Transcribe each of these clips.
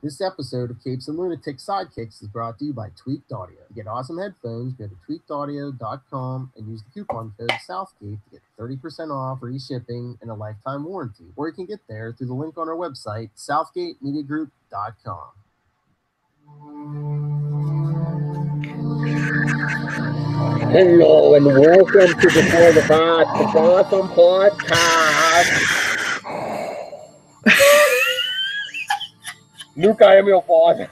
This episode of Capes and Lunatics Sidekicks is brought to you by Tweaked Audio. To get awesome headphones, go to tweakedaudio.com and use the coupon code Southgate to get 30% off, free shipping, and a lifetime warranty. Or you can get there through the link on our website, southgatemediagroup.com. Hello and welcome to Before the Gotham Podcast. Luke, I am your father.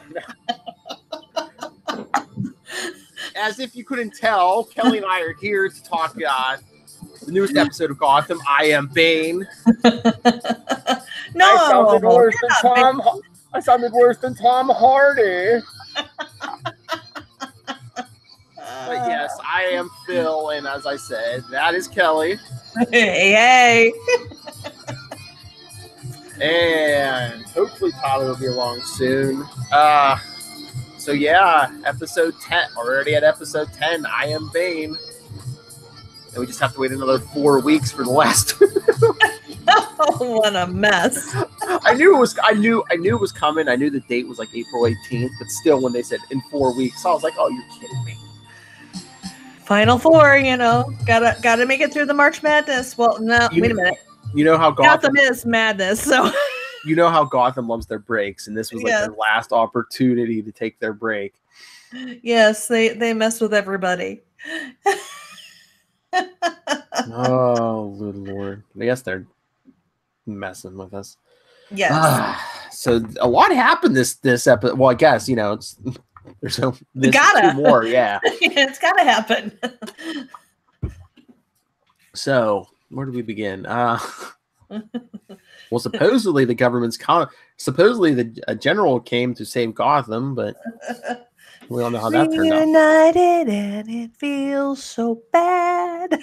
As if you couldn't tell, Kelly and I are here to talk the newest episode of Gotham. I am Bane. No, I sounded worse than Tom Hardy. But yes, I am Phil, and as I said, that is Kelly. Hey. And hopefully Tyler will be along soon. So yeah, episode 10, already at episode 10, I am Bane. And we just have to wait another 4 weeks for the last. Oh, what a mess. I knew it was coming. I knew the date was like April 18th, but still when they said in 4 weeks, I was like, oh, you're kidding me. Final four, gotta make it through the March Madness. Well, no, wait a minute. You know how Gotham is madness, so you know how Gotham loves their breaks, and this was like their last opportunity to take their break. Yes, they mess with everybody. Oh, good Lord. I guess they're messing with us. Yes. So a lot happened this episode. Well, I guess, it's there's two more, yeah. It's gotta happen. So where do we begin? Well, supposedly the government's supposedly the general came to save Gotham, but we all know how that turned out. United and it feels so bad.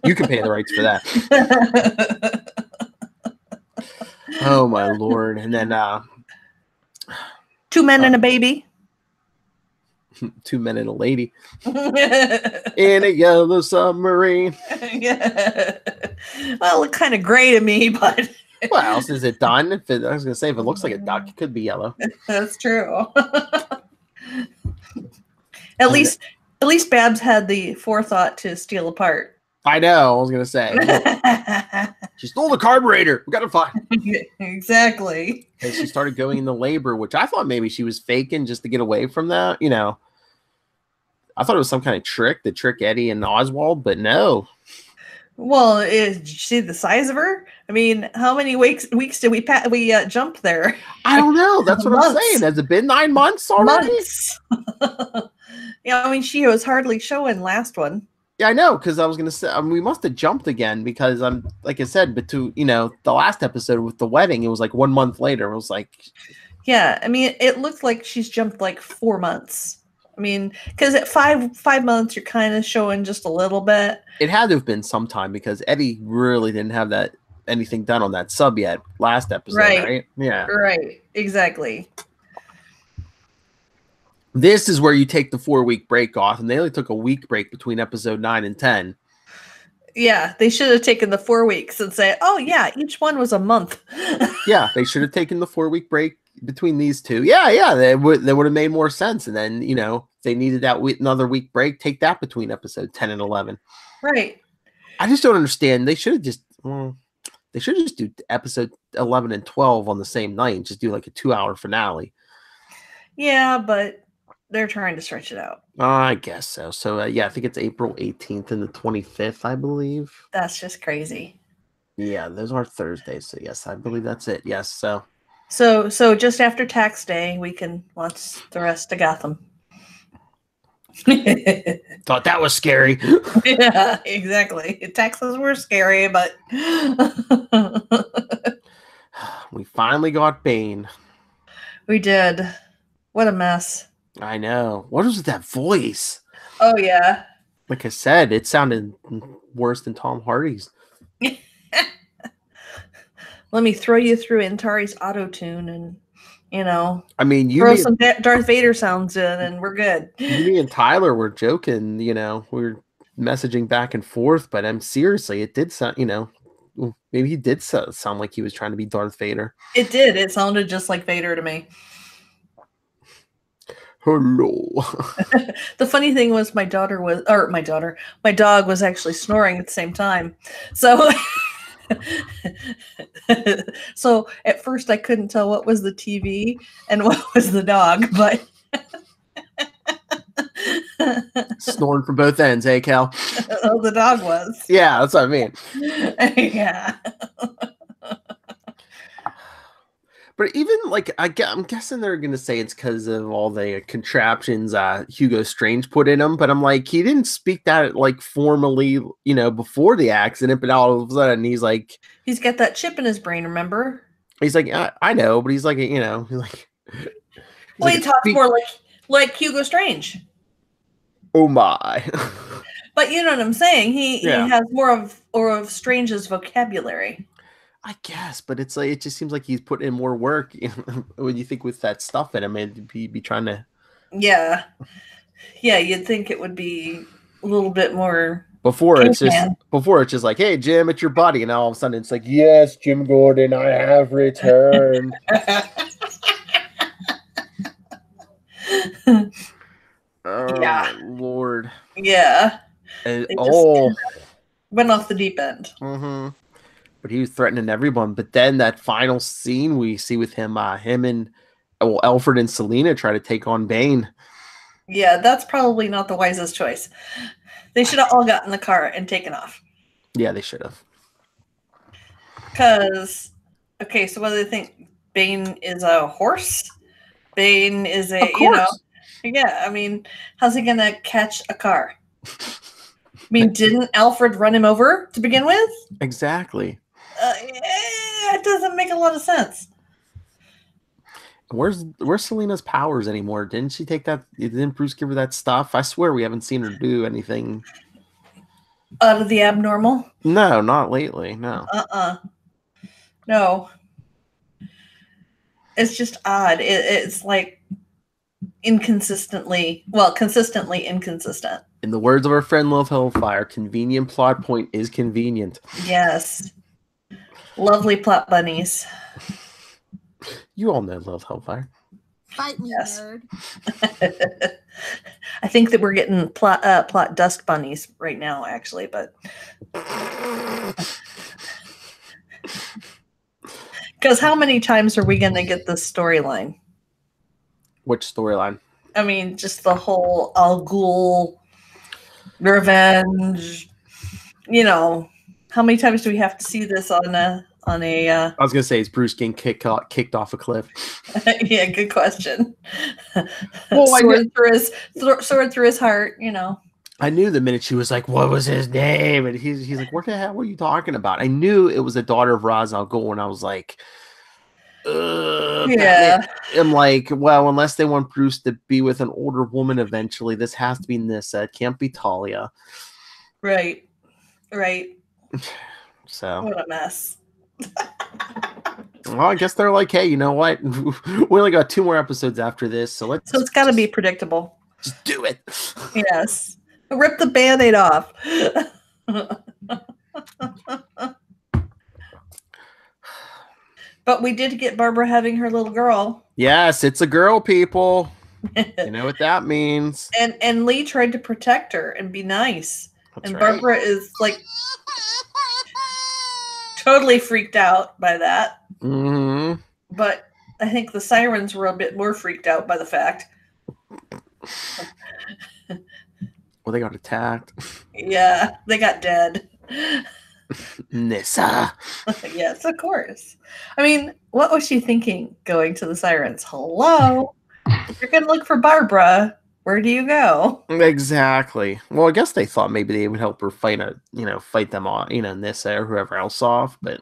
You can pay the rights for that. Oh my Lord! And then 2 men and a baby. 2 men and a lady in a yellow submarine. Yeah. Well, it looked kind of gray to me, but what else is it done? I was gonna say if it looks like a duck, it could be yellow. That's true. At least Babs had the forethought to steal a part. I know. I was gonna say she stole the carburetor. We gotta find. Exactly. And she started going into labor, which I thought maybe she was faking just to get away from that. I thought it was some kind of trick to trick Eddie and Oswald, but no. Well, did you see the size of her? I mean, how many weeks did we jump there? I don't know. That's what I'm saying. Has it been 9 months already? Months. Yeah, I mean, she was hardly showing last one. Yeah, I know, because I was gonna say we must have jumped again because I'm like I said, but to the last episode with the wedding, it was like 1 month later. It was like, yeah, I mean, it looks like she's jumped like 4 months. I mean, because at 5 months, you're kind of showing just a little bit. It had to have been some time because Eddie really didn't have anything done on that sub yet last episode, right? Yeah, right, exactly. This is where you take the 4-week break off, and they only took a week break between episode 9 and 10. Yeah, they should have taken the 4 weeks and say, oh, yeah, each one was a month. Yeah, they should have taken the 4-week break between these two. Yeah, they would have made more sense. And then, if they needed that another week break, take that between episode 10 and 11. Right. I just don't understand. They should have just do episode 11 and 12 on the same night and just do like a 2-hour finale. Yeah, but they're trying to stretch it out. I guess so. So, I think it's April 18th and the 25th, I believe. That's just crazy. Yeah, those are Thursdays. So, yes, I believe that's it. Yes, So just after tax day, we can watch the rest of Gotham. Thought that was scary. Yeah, exactly. Taxes were scary, but we finally got Bane. We did. What a mess. I know. What was with that voice? Oh, yeah. Like I said, it sounded worse than Tom Hardy's. Let me throw you through Antari's auto-tune and, I mean, throw some Darth Vader sounds in and we're good. Me and Tyler were joking, we were messaging back and forth, but I'm seriously, it did sound, maybe he did sound like he was trying to be Darth Vader. It did. It sounded just like Vader to me. Hello. The funny thing was my dog was actually snoring at the same time. So so at first I couldn't tell what was the TV and what was the dog, but Snoring from both ends, eh, Cal? oh, the dog was. Yeah, that's what I mean. Yeah. But even like I'm guessing they're gonna say it's because of all the contraptions Hugo Strange put in him. But I'm like, he didn't speak that like formally, before the accident. But all of a sudden, he's got that chip in his brain. Remember? He's like, I know, but he's like, he's like. Well, he talks more like Hugo Strange. Oh my! But you know what I'm saying? He has more of Strange's vocabulary. I guess, but it's like it just seems like he's putting in more work. When you think with that stuff in him, he'd be trying to. Yeah, you'd think it would be a little bit more. Before it's just like, hey Jim, it's your buddy, and all of a sudden it's like, yes, Jim Gordon, I have returned. Oh, yeah, Lord. Yeah. Went off the deep end. Mm-hmm. But he was threatening everyone. But then that final scene we see with him and Alfred and Selina try to take on Bane. Yeah, that's probably not the wisest choice. They should have all got in the car and taken off. Yeah, they should have. Because, okay, so what do they think? Bane is a horse? Bane is yeah, I mean, how's he going to catch a car? I mean, didn't Alfred run him over to begin with? Exactly. It doesn't make a lot of sense. Where's Selina's powers anymore? Didn't she take that? Didn't Bruce give her that stuff? I swear we haven't seen her do anything out of the abnormal. No, not lately. No. No. It's just odd. It's like consistently inconsistent. In the words of our friend Love Hellfire, convenient plot point is convenient. Yes. Lovely plot bunnies. You all know Love Hellfire. Fight me, nerd. I think that we're getting plot dust bunnies right now, actually, but because how many times are we going to get this storyline? Which storyline? I mean, just the whole Al Ghul revenge. How many times do we have to see this on a? I was gonna say, is Bruce getting kicked off a cliff? Yeah, good question. Well, sword through his heart. I knew the minute she was like, "What was his name?" and he's like, "What the hell are you talking about?" I knew it was a daughter of Ra's al Ghul, and I was like, yeah. I'm like, well, unless they want Bruce to be with an older woman eventually, this has to be Nyssa. It can't be Talia. Right. So what a mess. Well, I guess they're like, hey, you know what? We only got 2 more episodes after this, so it's got to be predictable. Just do it. Yes. Rip the Band-Aid off. But we did get Barbara having her little girl. Yes, it's a girl, people. You know what that means. And Lee tried to protect her and be nice. That's and right. Barbara is like totally freaked out by that. Mm-hmm. But I think the sirens were a bit more freaked out by the fact. Well, they got attacked. Yeah, they got dead. Nyssa. Yes, of course. I mean, what was she thinking going to the sirens? Hello? If you're going to look for Barbara, where do you go? Exactly. Well, I guess they thought maybe they would help her fight them all, Nyssa or whoever else off, but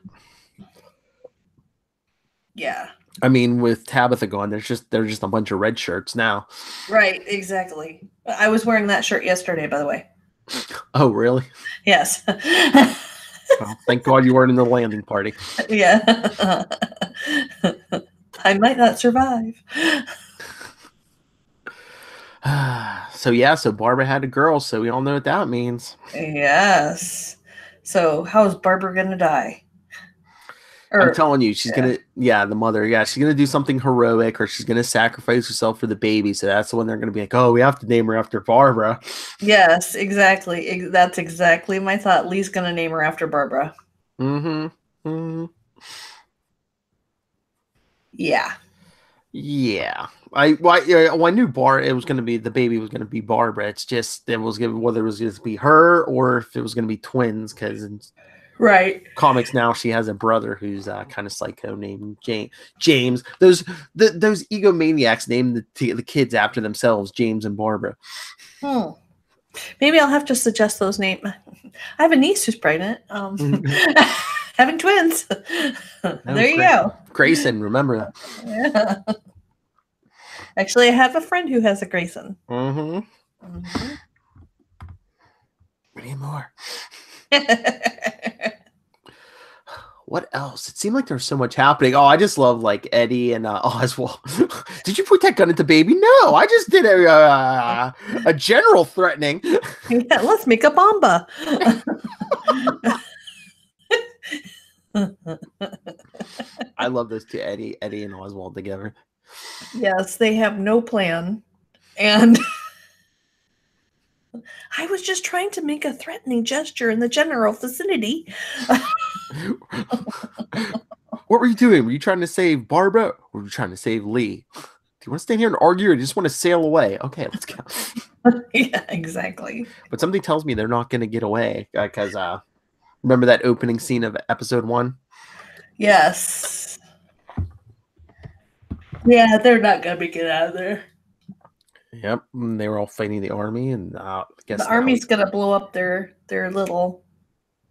yeah. I mean, with Tabitha gone, there's just a bunch of red shirts now. Right, exactly. I was wearing that shirt yesterday, by the way. Oh, really? Yes. Well, thank God you weren't in the landing party. Yeah. I might not survive. So Barbara had a girl, so we all know what that means. Yes. So how is Barbara going to die? I'm telling you, she's gonna, the mother, she's gonna do something heroic, or she's gonna sacrifice herself for the baby. So that's when they're gonna be like, oh, we have to name her after Barbara. Yes, exactly. That's exactly my thought. Lee's gonna name her after Barbara. Mm-hmm. Yeah. Yeah. I knew it was gonna be, the baby was gonna be Barbara. It's just whether it was gonna be her or if it was gonna be twins, because right. Comics now, she has a brother who's kind of psycho named James. Those egomaniacs named the kids after themselves, James and Barbara. Maybe I'll have to suggest those names. I have a niece who's pregnant. Having twins. There you go. Grayson, remember that. Yeah. Actually, I have a friend who has a Grayson. We need more. What else? It seemed like there was so much happening. Oh, I just love like Eddie and Oswald. Did you point that gun at the baby? No, I just did a general threatening. Yeah, let's make a bomba. I love those two, Eddie and Oswald together. Yes, they have no plan, and I was just trying to make a threatening gesture in the general vicinity. What were you doing? Were you trying to save Barbara, or were you trying to save Lee? Do you want to stay here and argue, or do you just want to sail away? Okay, let's go. Yeah, exactly. But something tells me they're not going to get away, because remember that opening scene of episode 1? Yes. Yeah, they're not going to get out of there. Yep, they were all fighting the army, and I guess the army's going to blow up their little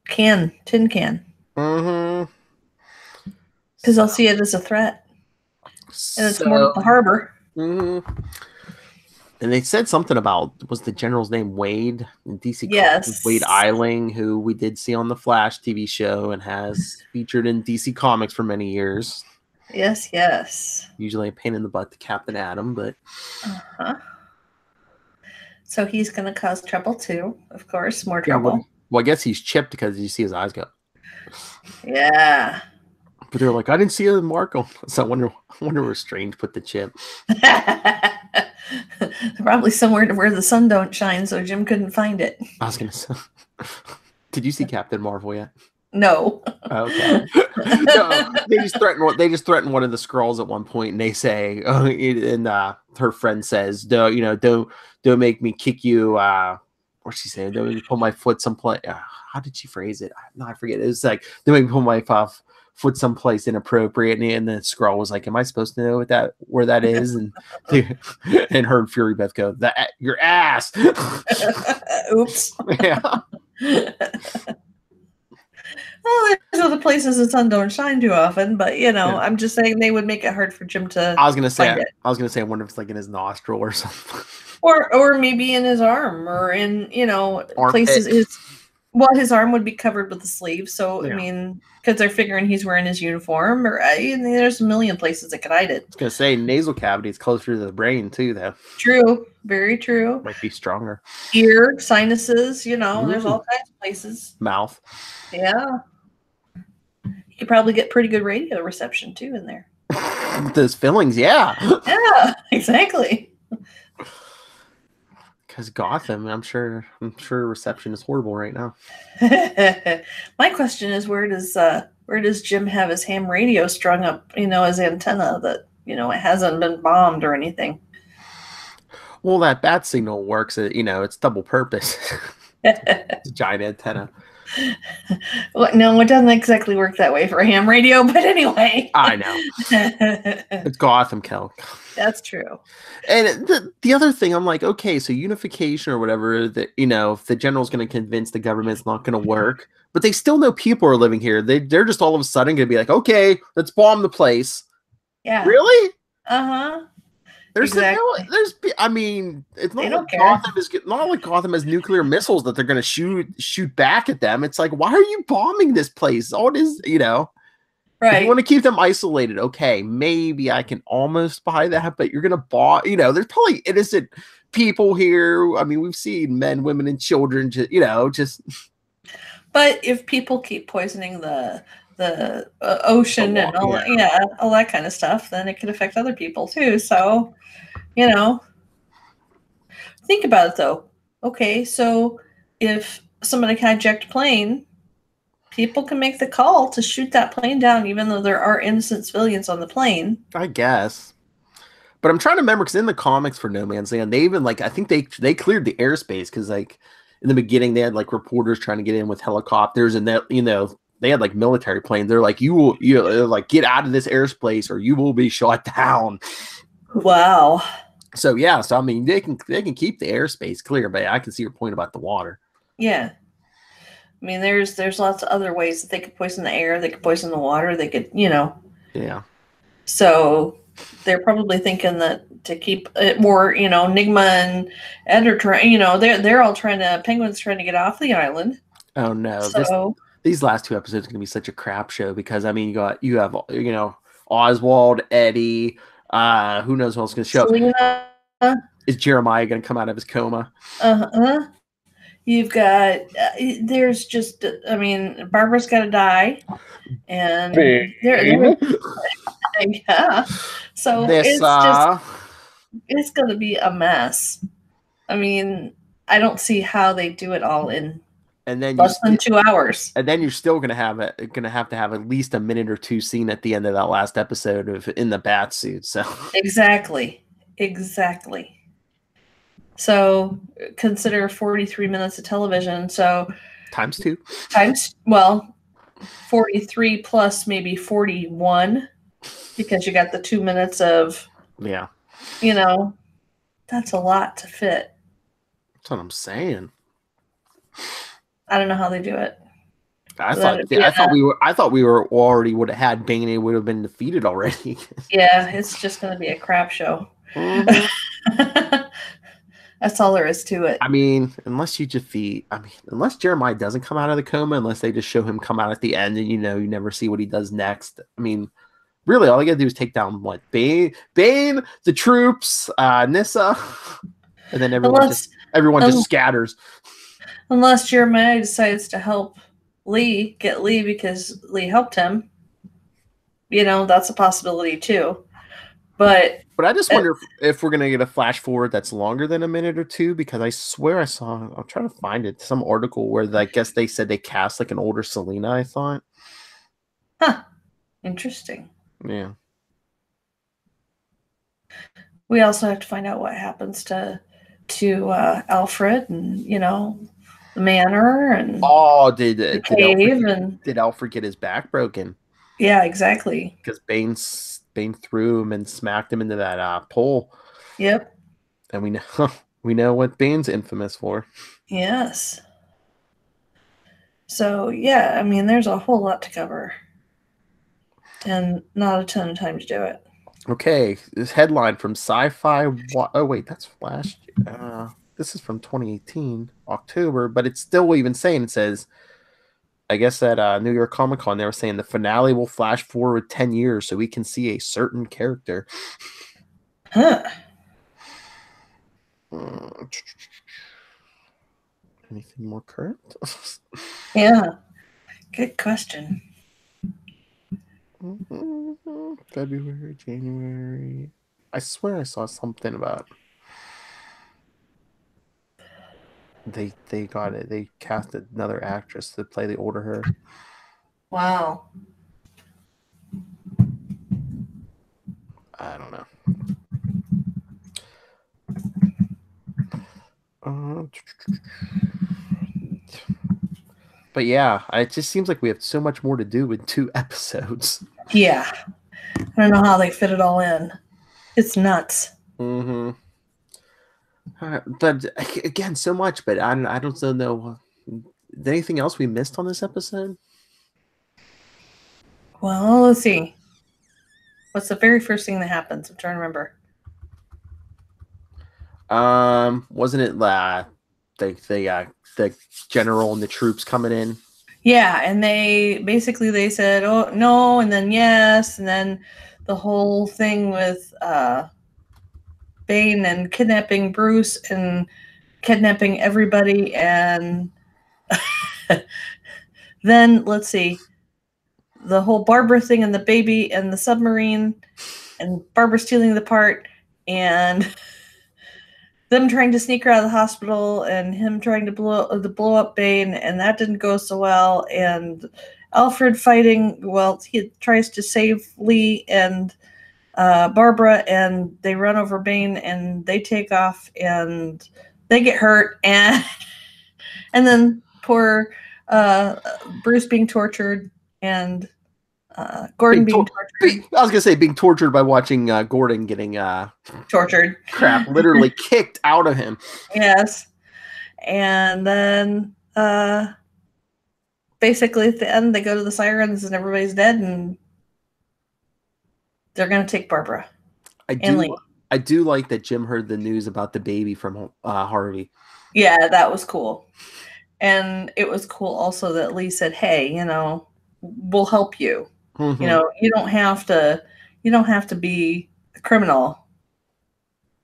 tin can. Mm-hmm. Because they'll see it as a threat. And it's more at the harbor. Mm-hmm. And they said something about, was the general's name Wade in DC? Yes. Wade Eiling, who we did see on the Flash TV show and has featured in DC Comics for many years. Yes, yes. Usually a pain in the butt to Captain Atom, but... Uh-huh. So he's going to cause trouble too, of course. More trouble. Well, I guess he's chipped because you see his eyes go. Yeah. But they're like, I didn't see a mark on. So I wonder where Strange put the chip. Probably somewhere where the sun don't shine, so Jim couldn't find it. I was gonna say. Did you see Captain Marvel yet? No. Okay. No, they just threaten one of the Skrulls at one point, and they say, and her friend says, don't make me kick you. What's she saying? Don't make me pull my foot someplace. How did she phrase it? No, I forget. It was like, don't make me pull my foot someplace inappropriate. And the Skrull was like, am I supposed to know where that is? And and her and Fury both go, your ass. Oops. Yeah. Well, there's other places the sun don't shine too often, but I'm just saying they would make it hard for Jim to. I was gonna say, I wonder if it's like in his nostril or something, or maybe in his arm, or in places. His arm would be covered with the sleeve, so yeah. I mean, because they're figuring he's wearing his uniform, or there's a million places that could hide it. I was gonna say nasal cavity is closer to the brain too, though. True, very true. Might be stronger. Ear, sinuses, there's all kinds of places. Mouth. Yeah. You could probably get pretty good radio reception too in there. Those fillings, yeah. Yeah, exactly. Because Gotham, I'm sure reception is horrible right now. My question is, where does Jim have his ham radio strung up, his antenna that, it hasn't been bombed or anything? Well, that bat signal works, it's double purpose. It's a giant antenna. Well, no, it doesn't exactly work that way for a ham radio, but anyway. I know. It's Gotham, Kel. That's true. And the other thing, I'm like, okay, so unification or whatever, that if the general's going to convince the government's not going to work, but they still know people are living here. They're just all of a sudden going to be like, okay, let's bomb the place. Yeah. Really? Uh-huh. It's not like Gotham has nuclear missiles that they're going to shoot back at them. It's like, why are you bombing this place? All it is, Right. If you want to keep them isolated, okay, maybe I can almost buy that, but you're going to bomb, there's probably innocent people here. I mean, we've seen men, women, and children, just. But if people keep poisoning the ocean and all all that kind of stuff, then it could affect other people too. So, think about it though. Okay, so if somebody hijacked a plane, people can make the call to shoot that plane down, even though there are innocent civilians on the plane. I guess. But I'm trying to remember, because in the comics for No Man's Land, they even I think they cleared the airspace, because in the beginning they had reporters trying to get in with helicopters, and that they had military planes. They're like, you will get out of this airspace or you will be shot down. Wow. So yeah, I mean they can keep the airspace clear, but I can see your point about the water. Yeah. I mean, there's lots of other ways that they could poison the air, they could poison the water, they could, Yeah. So they're probably thinking that to keep it more, Nigma and Ed are trying, they're all Penguin's trying to get off the island. Oh no. So these last 2 episodes are going to be such a crap show, because I mean, you have Oswald, Eddie, who knows what else going to show Selena. Is Jeremiah going to come out of his coma? You've got there's just, I mean, Barbara's got to die, and they're yeah. So it's going to be a mess. I mean, I don't see how they do it all in less than 2 hours. And then you're still going to have to have at least a minute or two scene at the end of that last episode in the bat suit. So exactly. So consider 43 minutes of television. So times 2. 43 plus maybe 41, because you got the 2 minutes of, that's a lot to fit. That's what I'm saying. I don't know how they do it. I thought we already would have had Bane. It would have been defeated already. Yeah, it's just going to be a crap show. Mm-hmm. That's all there is to it. I mean, unless Jeremiah doesn't come out of the coma, unless they just show him come out at the end, and you never see what he does next. I mean, really, all they gotta do is take down Bane, the troops, Nyssa, and then everyone just scatters. Unless Jeremiah decides to help get Lee because Lee helped him. That's a possibility too. But I just wonder if we're going to get a flash forward that's longer than a minute or two, because I swear I saw, I'll try to find it, some article where I guess they said they cast an older Selena, I thought. Huh. Interesting. Yeah. We also have to find out what happens to Alfred and, the manor and the cave. Did Alfred get his back broken? Yeah, exactly. Because Bane threw him and smacked him into that pole. Yep. And we know what Bane's infamous for. Yes. So yeah, I mean, there's a whole lot to cover, and not a ton of time to do it. Okay, this headline from Sci-Fi. Oh wait, that's Flash. This is from 2018 October, but it's still even saying, it says, I guess at New York Comic Con, they were saying the finale will flash forward 10 years so we can see a certain character. Huh. Anything more current? Yeah. Good question. February, January. I swear I saw something about they got it. They cast another actress to play the older her. Wow. I don't know. But yeah, it just seems like we have so much more to do in 2 episodes. Yeah. I don't know how they fit it all in. It's nuts. Mm-hmm. But again, so much, but I don't know. Anything else we missed on this episode? Well, let's see. What's the very first thing that happens? I'm trying to remember. Wasn't it the general and the troops coming in? Yeah, and they said, "Oh no," and then yes, and then the whole thing with Bane and kidnapping Bruce and kidnapping everybody, and then let's see, the whole Barbara thing and the baby and the submarine and Barbara stealing the part and them trying to sneak her out of the hospital and him trying to blow up Bane, and that didn't go so well, and Alfred fighting, well, he tries to save Lee and Barbara, and they run over Bane and they take off and they get hurt, and then poor Bruce being tortured and Gordon being tortured. I was gonna say being tortured by watching Gordon getting tortured. Crap, literally kicked out of him. Yes, and then basically at the end they go to the sirens and everybody's dead and they're gonna take Barbara. I do like that Jim heard the news about the baby from Harvey. Yeah, that was cool, and it was cool also that Lee said, "Hey, we'll help you." Mm-hmm. You don't have to be a criminal.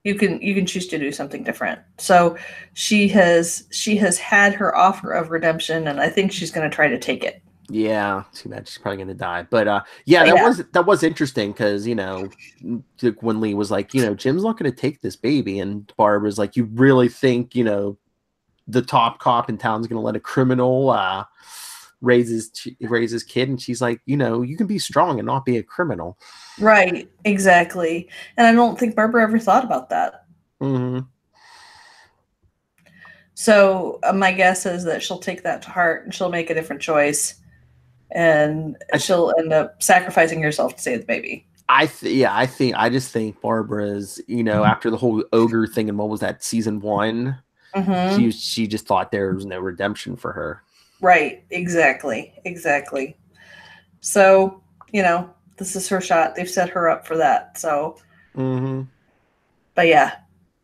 You can choose to do something different. So she has had her offer of redemption, and I think she's going to try to take it. Yeah, too bad she's probably going to die. But that was interesting because when Lee was like, Jim's not going to take this baby, and Barbara's like, you really think the top cop in town's going to let a criminal raise his kid? And she's like, you can be strong and not be a criminal. Right, exactly. And I don't think Barbara ever thought about that. Mm-hmm. So my guess is that she'll take that to heart and she'll make a different choice, and she'll end up sacrificing herself to save the baby. I just think Barbara's, after the whole ogre thing and what was that, season 1, mm-hmm. she just thought there was no redemption for her. Right, exactly. So, this is her shot. They've set her up for that. So, mm-hmm. But yeah,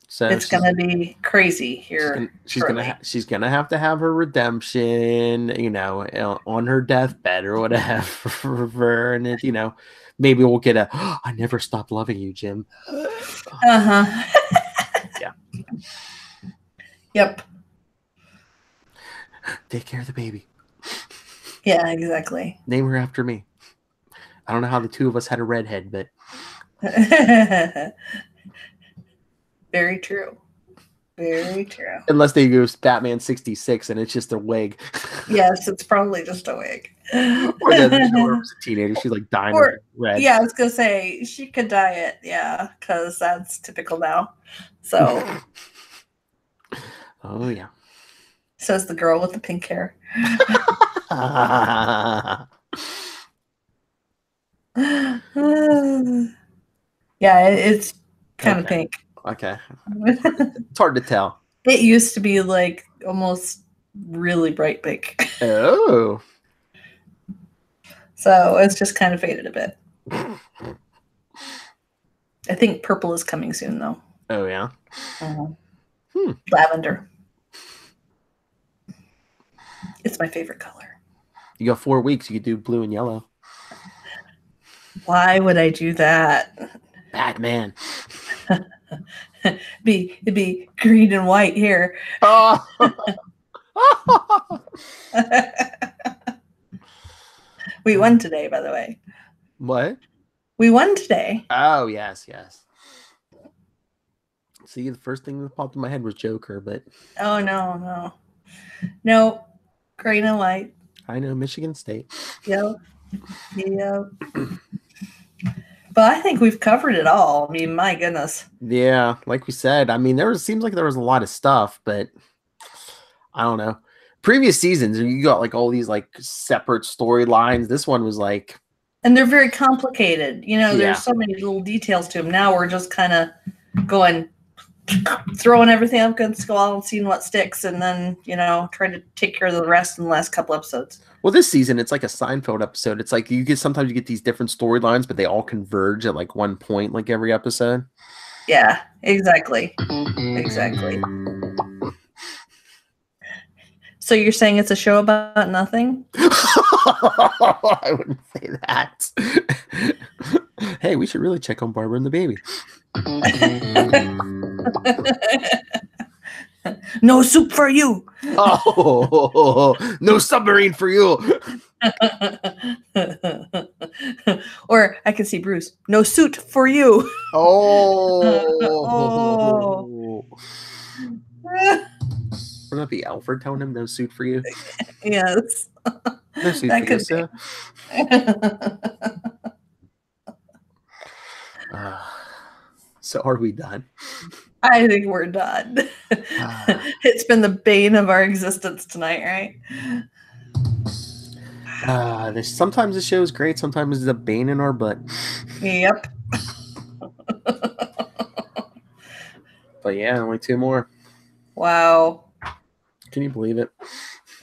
so it's gonna be crazy here. She's gonna have to have her redemption, on her deathbed or whatever, and maybe we'll get a I never stopped loving you, Jim. Yeah. Yep. Take care of the baby. Yeah, exactly. Name her after me. I don't know how the two of us had a redhead, but very true. Very true. Unless they use Batman 66 and it's just a wig. Yes, it's probably just a wig. Or the show was a teenager. She's like dying of red. Yeah, I was gonna say she could dye it. Yeah, because that's typical now. So. Oh yeah. Says the girl with the pink hair. Yeah, it's kind of pink. Okay. It's hard to tell. It used to be like almost really bright pink. Oh. So it's just kind of faded a bit. I think purple is coming soon, though. Oh, yeah? Lavender. It's my favorite color. You got 4 weeks. You could do blue and yellow. Why would I do that? Batman. It'd be green and white here. Oh. We won today, by the way. What? We won today. Oh, yes. See, the first thing that popped in my head was Joker, but... Oh, no. No, green and white. I know, Michigan State. Yep. But I think we've covered it all. I mean, my goodness. Yeah, like we said, I mean, seems like there was a lot of stuff, but I don't know. Previous seasons, you got like all these like separate storylines. This one was like... And they're very complicated. There's so many little details to them. Now we're just kind of going... throwing everything up against the wall and seeing what sticks, and then trying to take care of the rest in the last couple episodes. Well, this season it's like a Seinfeld episode. It's like sometimes you get these different storylines, but they all converge at like one point, like every episode. Yeah, exactly. So you're saying it's a show about nothing? I wouldn't say that. Hey, we should really check on Barbara and the baby. No soup for you. Oh, no submarine for you. Or I can see Bruce. No suit for you. Oh. Would that be Alfred telling him no suit for you? Yes. No suit That for you, could sir. So are we done? I think we're done. It's been the bane of our existence tonight, right? There's sometimes the show is great, sometimes it's a bane in our butt. Yep. But yeah, only 2 more. Wow. Can you believe it?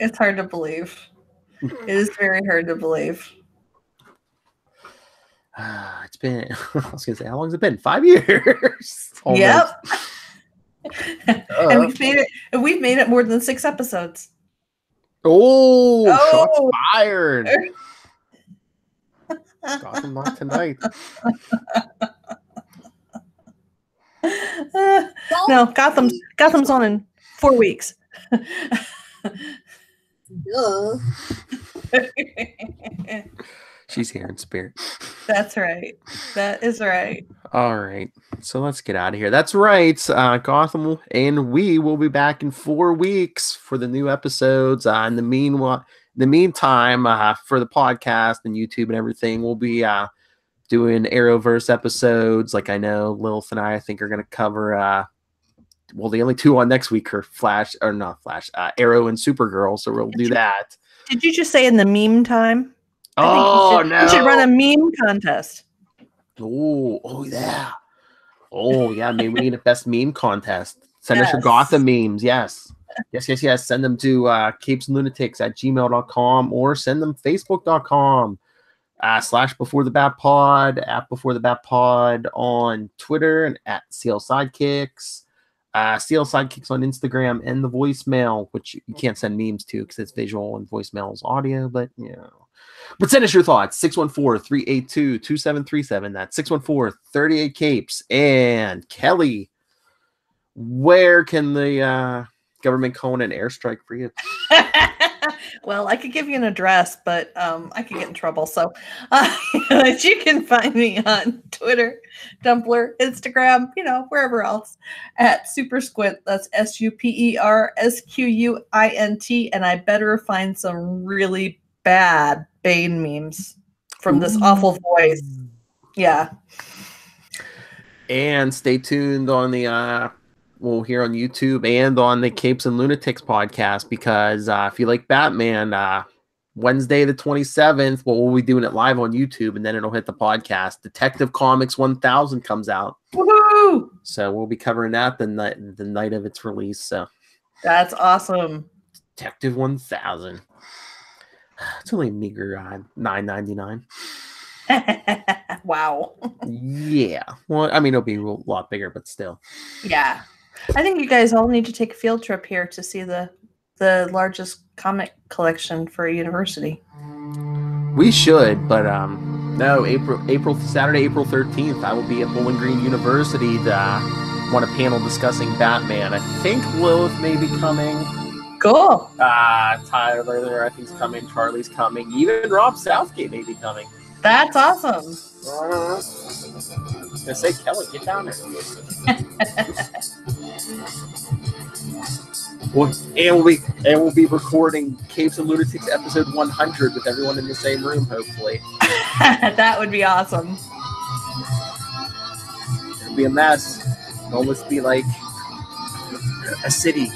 It's hard to believe. It is very hard to believe. It's been, I was going to say, how long has it been? 5 years. Almost. Yep. And we've made it more than 6 episodes. Oh, shots fired. Gotham not tonight. No, Gotham's on in 4 weeks. She's here in spirit. That's right. That is right. All right. So let's get out of here. That's right. Gotham and we will be back in 4 weeks for the new episodes. In the meantime, for the podcast and YouTube and everything, we'll be doing Arrowverse episodes. Like I know Lilith and I think are going to cover. Well, the only 2 on next week are Arrow and Supergirl. So we'll do that. Did you just say in the meme time? No! You should run a meme contest. Oh yeah. Oh yeah. Maybe we need a best meme contest. Send us your Gotham memes. Yes. Send them to capesandlunatics@gmail.com or send them facebook.com / Before the Bat Pod, at Before the Bat Pod on Twitter and at CL Sidekicks. CL Sidekicks on Instagram and the voicemail, which you can't send memes to because it's visual and voicemail is audio, but you know. But send us your thoughts, 614-382-2737. That's 614-38-CAPES. And Kelly, where can the government call in an airstrike for you? Well, I could give you an address, but I could get in trouble. So you can find me on Twitter, Tumblr, Instagram, wherever else at Super Squint. That's SUPERSQUINT. And I better find some really bad Bane memes from this awful voice. Yeah. And stay tuned on the we'll hear on YouTube and on the Capes and Lunatics podcast, because if you like Batman, Wednesday the 27th, we'll be doing it live on YouTube, and then it'll hit the podcast. Detective Comics 1000 comes out. Woohoo! So we'll be covering that the night of its release. So that's awesome. Detective 1000. It's only a meager $9.99. Wow. Yeah. Well, I mean, it'll be a lot bigger, but still. Yeah. I think you guys all need to take a field trip here to see the largest comic collection for a university. We should, but no, Saturday, April 13th, I will be at Bowling Green University to want a panel discussing Batman. I think Lilith may be coming. Cool. Tyler, I think, is coming. Charlie's coming. Even Rob Southgate may be coming. That's awesome. I say, Kelly, get down there. And we'll be recording Capes and Lunatics episode 100 with everyone in the same room, hopefully. That would be awesome. It'll be a mess. It'll almost be like a city.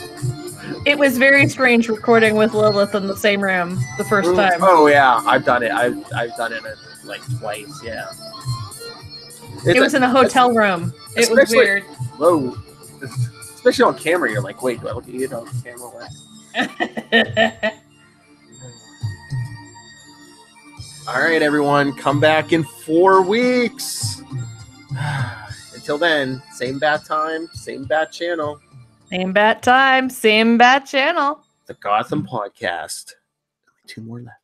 It was very strange recording with Lilith in the same room the first time. Oh yeah, I've done it. I've done it like twice. Yeah. It was in a hotel room. It was weird. Whoa. Especially on camera, you're like, wait, do I look at you on camera? All right, everyone, come back in 4 weeks. Until then, same bat time, same bat channel. Same bat time, same bat channel. The Gotham Podcast. 2 more left.